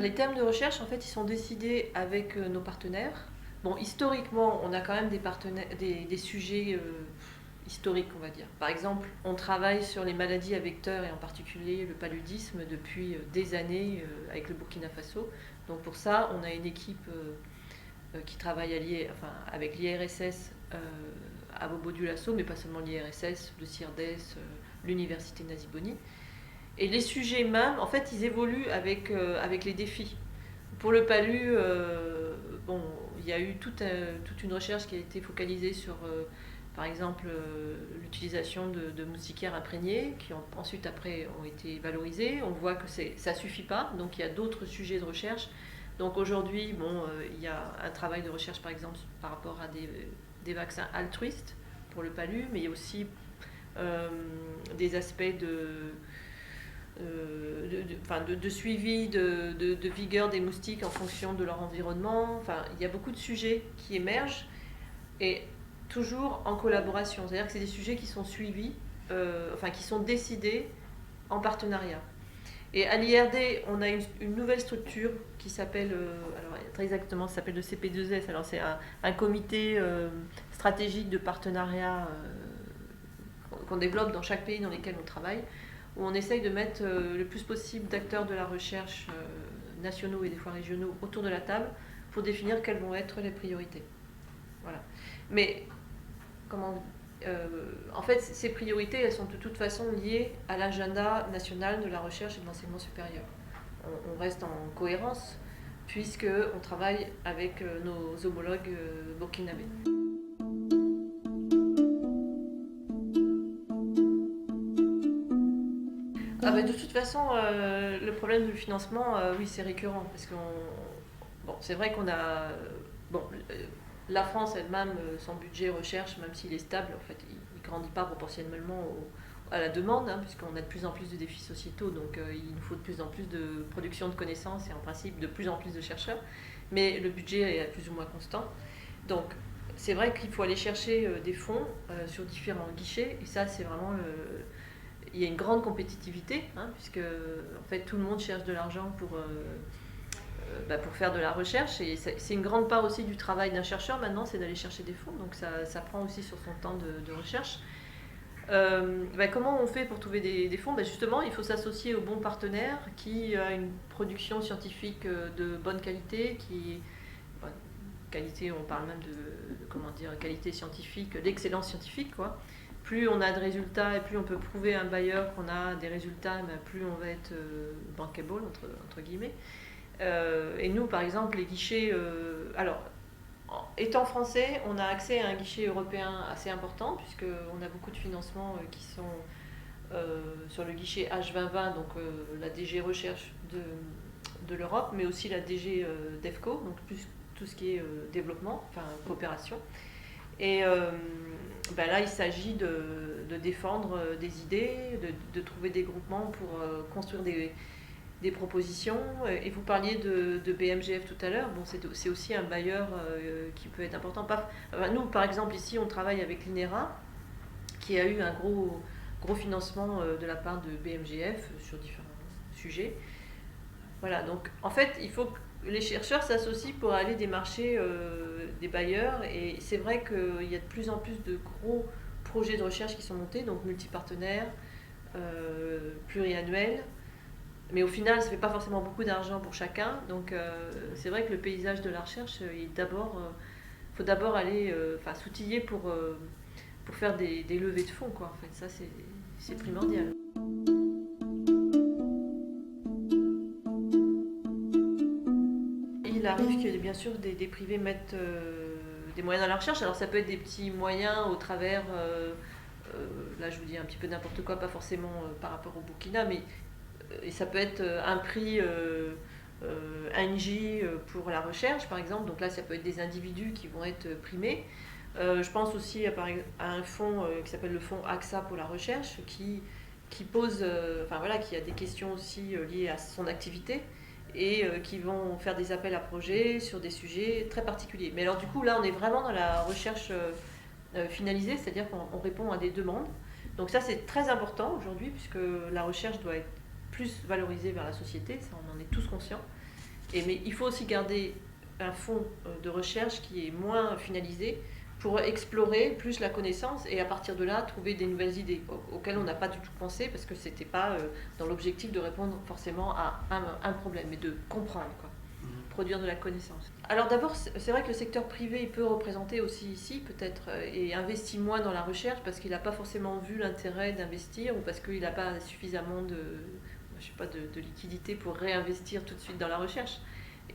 Les thèmes de recherche, en fait, ils sont décidés avec nos partenaires. Bon, historiquement, on a quand même des sujets historiques, on va dire. Par exemple, on travaille sur les maladies à vecteurs et en particulier le paludisme depuis des années avec le Burkina Faso. Donc pour ça, on a une équipe qui travaille avec l'IRSS à Bobo-Dioulasso, mais pas seulement l'IRSS, le CIRDES, l'Université Naziboni. Et les sujets même, en fait, ils évoluent avec les défis. Pour le palu, bon, il y a eu toute une recherche qui a été focalisée sur, par exemple, l'utilisation de moustiquaires imprégnés, qui ensuite après ont été valorisés. On voit que ça ne suffit pas, donc il y a d'autres sujets de recherche. Donc aujourd'hui, bon, il y a un travail de recherche, par exemple, par rapport à des vaccins altruistes pour le palu, mais il y a aussi des aspects de suivi de vigueur des moustiques en fonction de leur environnement. Enfin, il y a beaucoup de sujets qui émergent et toujours en collaboration. C'est-à-dire que c'est des sujets qui sont suivis, qui sont décidés en partenariat. Et à l'IRD, on a une nouvelle structure qui s'appelle, alors très exactement, ça s'appelle le CP2S. Alors c'est un comité stratégique de partenariat qu'on développe dans chaque pays dans lesquels on travaille, où on essaye de mettre le plus possible d'acteurs de la recherche nationaux et des fois régionaux autour de la table pour définir quelles vont être les priorités. Voilà. Mais en fait, ces priorités, elles sont de toute façon liées à l'agenda national de la recherche et de l'enseignement supérieur. On reste en cohérence puisqu'on travaille avec nos homologues burkinabés. De toute façon, le problème du financement, oui, c'est récurrent. Parce c'est vrai qu'on a. Bon, la France elle-même, son budget recherche, même s'il est stable, en fait, il ne grandit pas proportionnellement à la demande, hein, puisqu'on a de plus en plus de défis sociétaux, donc il nous faut de plus en plus de production de connaissances et en principe de plus en plus de chercheurs. Mais le budget est plus ou moins constant. Donc, c'est vrai qu'il faut aller chercher des fonds sur différents guichets, et ça, c'est vraiment. Il y a une grande compétitivité, hein, puisque en fait, tout le monde cherche de l'argent pour faire de la recherche. Et c'est une grande part aussi du travail d'un chercheur maintenant, c'est d'aller chercher des fonds. Donc ça prend aussi sur son temps de recherche. Comment on fait pour trouver des fonds? Justement, il faut s'associer au bon partenaire qui a une production scientifique de bonne qualité, qualité, on parle même de qualité scientifique, d'excellence scientifique, quoi. Plus on a de résultats et plus on peut prouver à un bailleur qu'on a des résultats, plus on va être bankable, entre guillemets. Et nous, par exemple, les guichets... étant français, on a accès à un guichet européen assez important, puisqu'on a beaucoup de financements qui sont sur le guichet H2020, donc la DG Recherche de l'Europe, mais aussi la DG DEFCO, donc plus tout ce qui est développement, coopération. Et là, il s'agit de défendre des idées, de trouver des groupements pour construire des propositions. Et vous parliez de BMGF tout à l'heure. Bon, c'est aussi un bailleur qui peut être important. Nous, par exemple, ici, on travaille avec l'INERA, qui a eu un gros financement de la part de BMGF sur différents sujets. Voilà, donc en fait, il faut que les chercheurs s'associent pour aller démarcher des bailleurs. Et c'est vrai qu'il y a de plus en plus de gros projets de recherche qui sont montés, donc multipartenaires, pluriannuels. Mais au final, ça ne fait pas forcément beaucoup d'argent pour chacun. Donc c'est vrai que le paysage de la recherche, il faut d'abord aller s'outiller pour faire des levées de fonds, quoi. En fait, ça, c'est primordial. Il arrive que bien sûr des privés mettent des moyens dans la recherche. Alors ça peut être des petits moyens au travers, là je vous dis un petit peu n'importe quoi, pas forcément par rapport au Burkina, mais et ça peut être un prix ANJ pour la recherche par exemple. Donc là ça peut être des individus qui vont être primés. Je pense aussi à un fonds qui s'appelle le fonds AXA pour la recherche qui pose, qui a des questions aussi liées à son activité et qui vont faire des appels à projets sur des sujets très particuliers. Mais alors du coup là on est vraiment dans la recherche finalisée, c'est-à-dire qu'on répond à des demandes. Donc ça c'est très important aujourd'hui puisque la recherche doit être plus valorisée vers la société, ça on en est tous conscients. Mais il faut aussi garder un fonds de recherche qui est moins finalisé pour explorer plus la connaissance et à partir de là trouver des nouvelles idées auxquelles on n'a pas du tout pensé parce que c'était pas dans l'objectif de répondre forcément à un problème, mais de comprendre, quoi. Produire de la connaissance. Alors d'abord, c'est vrai que le secteur privé il peut représenter aussi ici peut-être et investit moins dans la recherche parce qu'il n'a pas forcément vu l'intérêt d'investir ou parce qu'il n'a pas suffisamment de liquidité pour réinvestir tout de suite dans la recherche.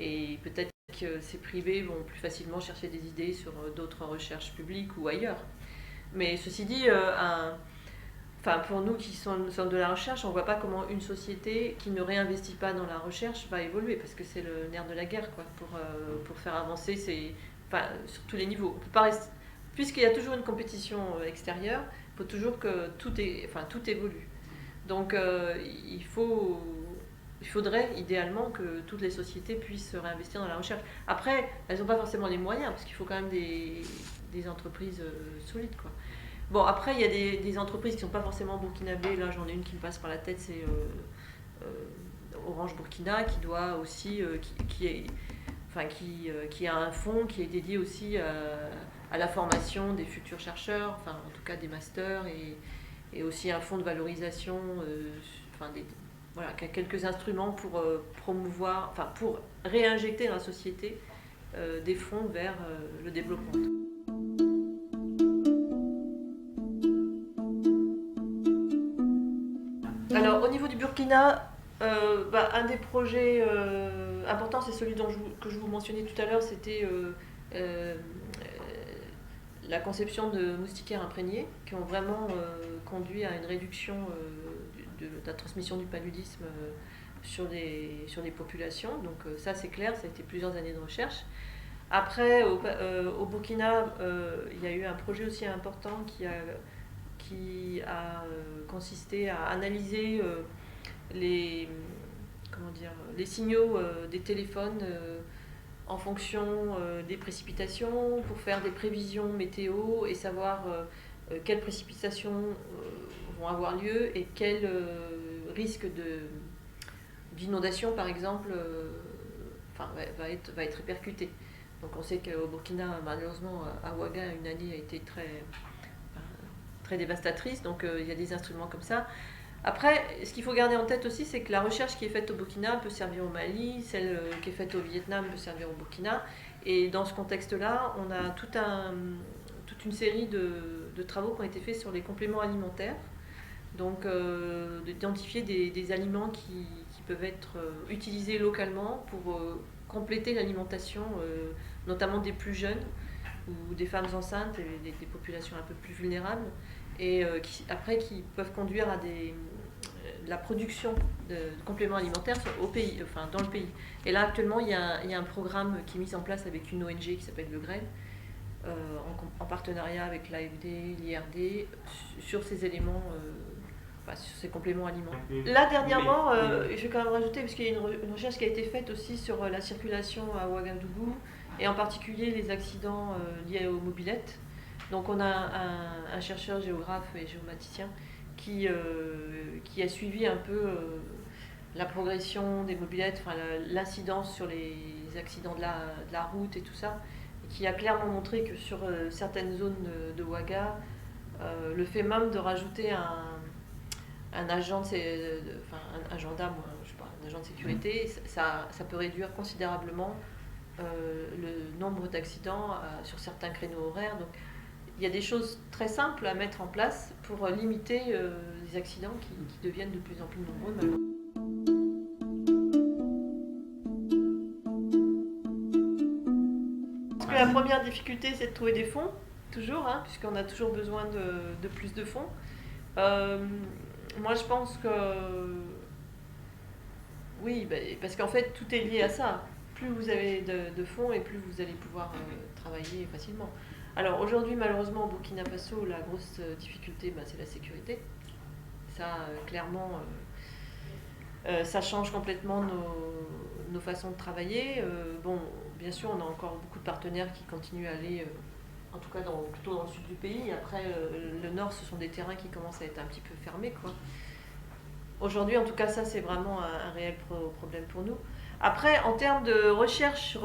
Et peut-être que ces privés vont plus facilement chercher des idées sur d'autres recherches publiques ou ailleurs. Mais ceci dit, pour nous qui sommes de la recherche, on ne voit pas comment une société qui ne réinvestit pas dans la recherche va évoluer, parce que c'est le nerf de la guerre, quoi, pour faire avancer sur tous les niveaux. Puisqu'il y a toujours une compétition extérieure, il faut toujours que tout évolue. Donc il faudrait idéalement que toutes les sociétés puissent réinvestir dans la recherche. Après, elles n'ont pas forcément les moyens, parce qu'il faut quand même des entreprises solides, quoi. Bon, après, il y a des entreprises qui ne sont pas forcément burkinabées. Là, j'en ai une qui me passe par la tête, c'est Orange Burkina, qui doit aussi, qui a un fonds qui est dédié aussi à la formation des futurs chercheurs, enfin, en tout cas des masters, et aussi un fonds de valorisation, qui a quelques instruments pour promouvoir, pour réinjecter dans la société des fonds vers le développement. Alors, au niveau du Burkina, un des projets importants, c'est celui que je vous mentionnais tout à l'heure, c'était la conception de moustiquaires imprégnés, qui ont vraiment conduit à une réduction de la transmission du paludisme sur les populations. Donc ça, c'est clair, ça a été plusieurs années de recherche. Après, au Burkina, il y a eu un projet aussi important qui a consisté à analyser les signaux des téléphones en fonction des précipitations pour faire des prévisions météo et savoir quelles précipitations vont avoir lieu et quel risque d'inondation, par exemple, va être répercuté. Donc on sait qu'au Burkina, malheureusement, à Ouaga, une année a été très dévastatrice, donc il y a des instruments comme ça. Après, ce qu'il faut garder en tête aussi, c'est que la recherche qui est faite au Burkina peut servir au Mali, celle qui est faite au Vietnam peut servir au Burkina, et dans ce contexte-là, on a toute une série de travaux qui ont été faits sur les compléments alimentaires, donc d'identifier des aliments qui peuvent être utilisés localement pour compléter l'alimentation, notamment des plus jeunes, ou des femmes enceintes et des populations un peu plus vulnérables, et qui peuvent conduire à la production de compléments alimentaires dans le pays. Et là, actuellement, il y a un programme qui est mis en place avec une ONG qui s'appelle le GREN, en partenariat avec l'AFD, l'IRD, sur ces éléments, sur ces compléments alimentaires. Là, dernièrement, je vais quand même rajouter, parce qu'il y a une recherche qui a été faite aussi sur la circulation à Ouagadougou, et en particulier les accidents liés aux mobylettes. Donc on a un chercheur géographe et géomaticien qui a suivi un peu la progression des mobylettes, l'incidence sur les accidents de la route et tout ça, et qui a clairement montré que sur certaines zones de Ouaga, le fait même de rajouter un agent, un gendarme, un agent de sécurité, ça peut réduire considérablement le nombre d'accidents sur certains créneaux horaires. Donc il y a des choses très simples à mettre en place pour limiter les accidents qui deviennent de plus en plus nombreux, malheureusement. Parce que la première difficulté, c'est de trouver des fonds, toujours, puisqu'on a toujours besoin de plus de fonds. Moi, je pense que oui, parce qu'en fait, tout est lié à ça. Plus vous avez de fonds et plus vous allez pouvoir travailler facilement. Alors aujourd'hui, malheureusement, au Burkina Faso, la grosse difficulté, c'est la sécurité. Ça, clairement, ça change complètement nos façons de travailler. Bien sûr, on a encore beaucoup de partenaires qui continuent à aller, en tout cas plutôt dans le sud du pays. Après, le nord, ce sont des terrains qui commencent à être un petit peu fermés, quoi. Aujourd'hui, en tout cas, ça, c'est vraiment un réel problème pour nous. Après, en termes de recherche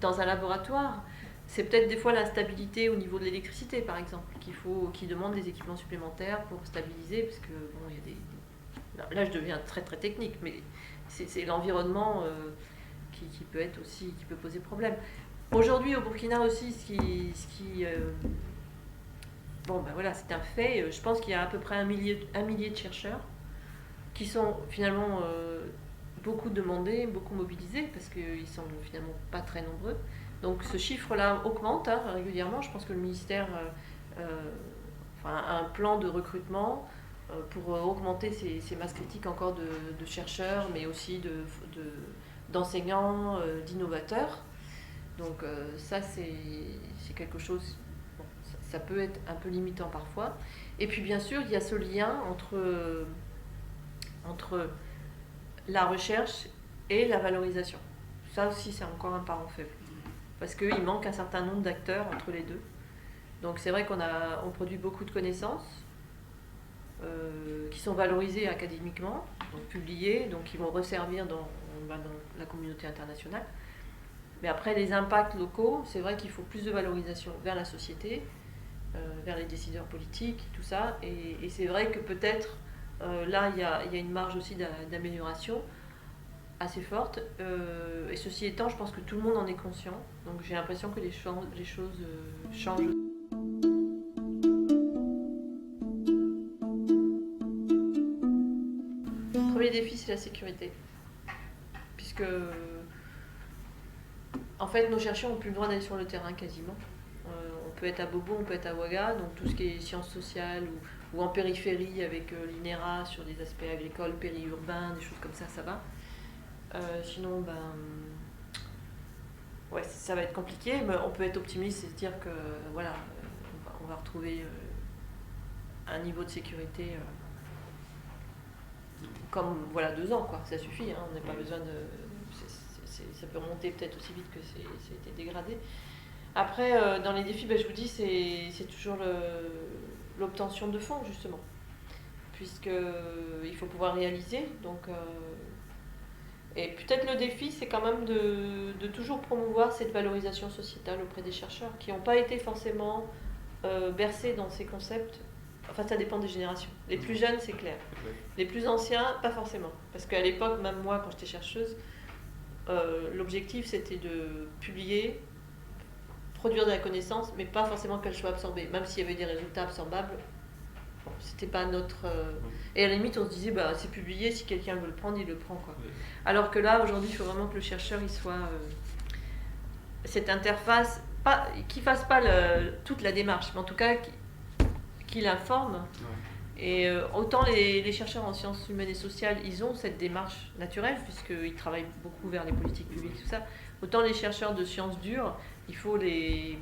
dans un laboratoire, c'est peut-être des fois l'instabilité au niveau de l'électricité, par exemple, qui demande des équipements supplémentaires pour stabiliser, parce que bon, il y a là, je deviens très très technique, mais c'est l'environnement qui peut être aussi, qui peut poser problème. Aujourd'hui, au Burkina aussi, bon, ben voilà, c'est un fait. Je pense qu'il y a à peu près un millier de chercheurs qui sont finalement beaucoup demandés, beaucoup mobilisés, parce qu'ils sont finalement pas très nombreux. Donc ce chiffre-là augmente régulièrement. Je pense que le ministère a un plan de recrutement pour augmenter ces masses critiques encore de chercheurs, mais aussi d'enseignants, d'innovateurs. Donc ça, c'est quelque chose, bon, ça peut être un peu limitant parfois. Et puis bien sûr, il y a ce lien entre la recherche et la valorisation. Ça aussi, c'est encore un parent faible. Parce qu'il manque un certain nombre d'acteurs entre les deux. Donc c'est vrai on produit beaucoup de connaissances qui sont valorisées académiquement, donc publiées, donc qui vont resservir dans la communauté internationale. Mais après, les impacts locaux, c'est vrai qu'il faut plus de valorisation vers la société, vers les décideurs politiques, tout ça. Et c'est vrai que peut-être, là, il y a une marge aussi d'amélioration assez forte. Et ceci étant, je pense que tout le monde en est conscient. Donc j'ai l'impression que les choses changent. Le premier défi, c'est la sécurité. Puisque, en fait, nos chercheurs n'ont plus le droit d'aller sur le terrain quasiment. On peut être à Bobo, on peut être à Ouaga, donc tout ce qui est sciences sociales ou en périphérie avec l'INERA sur des aspects agricoles, périurbains, des choses comme ça va. Sinon, ouais, ça va être compliqué, mais on peut être optimiste et se dire que voilà, on va retrouver un niveau de sécurité comme voilà 2 ans, quoi. Ça suffit, on n'a pas besoin de. Ça peut remonter peut-être aussi vite que ça a été dégradé. Après, dans les défis, je vous dis, c'est toujours l'obtention de fonds, justement. Puisqu'il faut pouvoir réaliser. Donc, et peut-être le défi, c'est quand même de toujours promouvoir cette valorisation sociétale auprès des chercheurs qui n'ont pas été forcément bercés dans ces concepts. Enfin, ça dépend des générations. Les plus jeunes, c'est clair. Les plus anciens, pas forcément. Parce qu'à l'époque, même moi, quand j'étais chercheuse, l'objectif, c'était de publier, produire de la connaissance, mais pas forcément qu'elle soit absorbée. Même s'il y avait des résultats absorbables, bon, c'était pas notre... Et à la limite, on se disait, c'est publié, si quelqu'un veut le prendre, il le prend, quoi. Oui. Alors que là, aujourd'hui, il faut vraiment que le chercheur, il soit... cette interface, qu'il fasse pas toute la démarche, mais en tout cas, qu'il informe. Ouais. Et autant les chercheurs en sciences humaines et sociales, ils ont cette démarche naturelle, puisqu'ils travaillent beaucoup vers les politiques publiques, tout ça. Autant les chercheurs de sciences dures, il faut les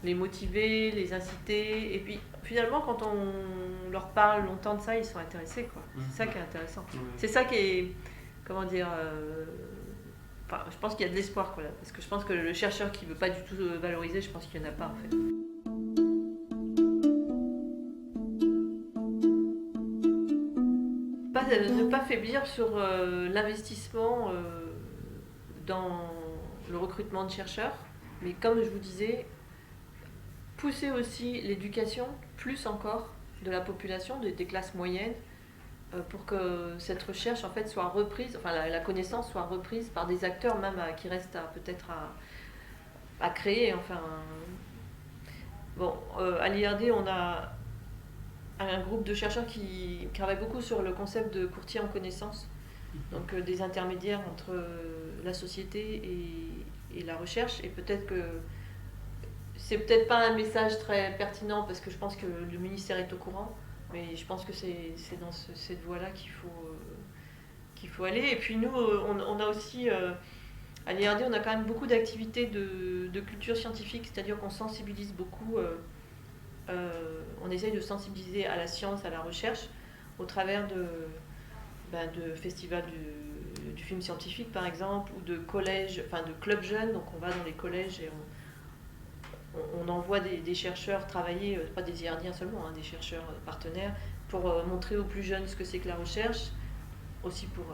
motiver, les inciter. Et puis, finalement, quand on leur parle longtemps de ça, ils sont intéressés, quoi. C'est ça qui est intéressant. C'est ça qui est, comment dire... je pense qu'il y a de l'espoir, quoi, là. Parce que je pense que le chercheur qui ne veut pas du tout valoriser, je pense qu'il n'y en a pas, en fait. Ne pas faiblir sur l'investissement dans le recrutement de chercheurs, mais comme je vous disais, pousser aussi l'éducation, plus encore, de la population, des classes moyennes, pour que cette recherche en fait soit reprise, enfin la connaissance soit reprise par des acteurs même qui restent peut-être à créer. Enfin, bon, à l'IRD, on a un groupe de chercheurs qui travaille beaucoup sur le concept de courtier en connaissances, donc des intermédiaires entre la société et la recherche. Et peut-être que c'est peut-être pas un message très pertinent parce que je pense que le ministère est au courant, mais je pense que c'est dans cette voie-là qu'il faut aller. Et puis nous, on a aussi, à l'IRD, on a quand même beaucoup d'activités de culture scientifique, c'est-à-dire qu'on sensibilise beaucoup, on essaye de sensibiliser à la science, à la recherche, au travers de festivals du film scientifique, par exemple, ou de collèges, enfin de clubs jeunes. Donc on va dans les collèges et on envoie des chercheurs travailler, pas des IRDiens seulement, des chercheurs partenaires, pour montrer aux plus jeunes ce que c'est que la recherche, aussi pour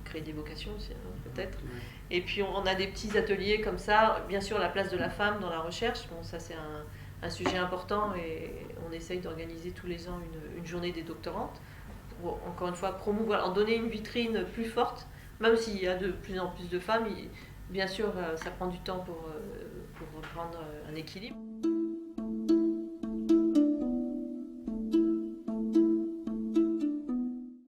créer des vocations aussi, hein, peut-être. Ouais. Et puis on a des petits ateliers comme ça. Bien sûr, la place de la femme dans la recherche, bon, ça c'est un sujet important et on essaye d'organiser tous les ans une journée des doctorantes pour, encore une fois, promouvoir, en donner une vitrine plus forte, même s'il y a de plus en plus de femmes. Bien sûr, ça prend du temps pour reprendre un équilibre.